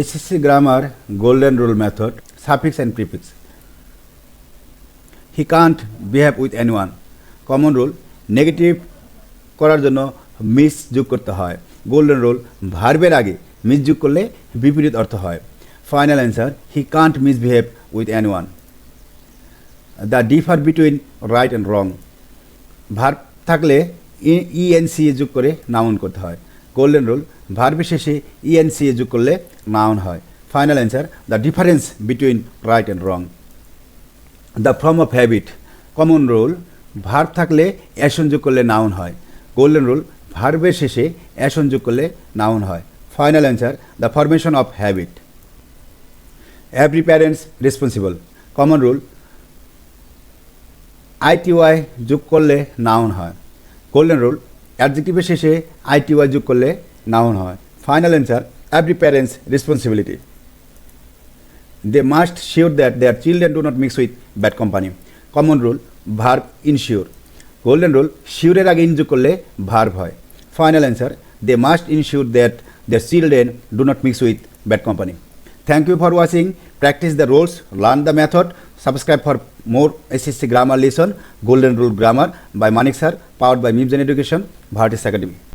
SSC grammar golden rule method suffix and prefix. He can't behave with anyone. Common rule negative করার জন্য miss যোগ করতে হয়। Golden rule ভার্বের আগে মিস যোগ করলে বিপরীত অর্থ হয়। Final answer he Kant misbehave with anyone. The differ between right and wrong verb থাকলে ইএনসি যোগ করে নাউন করতে হয়। গোল্ডেন রুল ভার্বের শেষে ইএনসি যোগ করলে নাউন হয়। Final answer the difference between right and wrong. The form of habit common rule verb থাকলে অ্যাশন যোগ করলে নাউন হয়। গোল্ডেন রুল ভার্বের শেষে অ্যাশন যোগ করলে নাউন হয়। Final answer the formation of habit. Every parents responsible common rule ITY যোগ করলে নাউন হয়। গোল্ডেন রুল অ্যাডজেক্টিভের শেষে আইটিওয়াই যোগ করলে নাউন হয়। Final answer every parents responsibility. They must sure that their children do not mix with bad company common rule verb ensure. Golden rule শিওরের আগে in যোগ করলে ভার্ব হয়। Final answer they must ensure that their children do not mix with bad company. Thank you for watching. Practice the rules, learn the method. Subscribe for more SSC grammar lesson, Golden Rule Grammar by Manik Sir, powered by Mibzen Education, Bhartis Academy.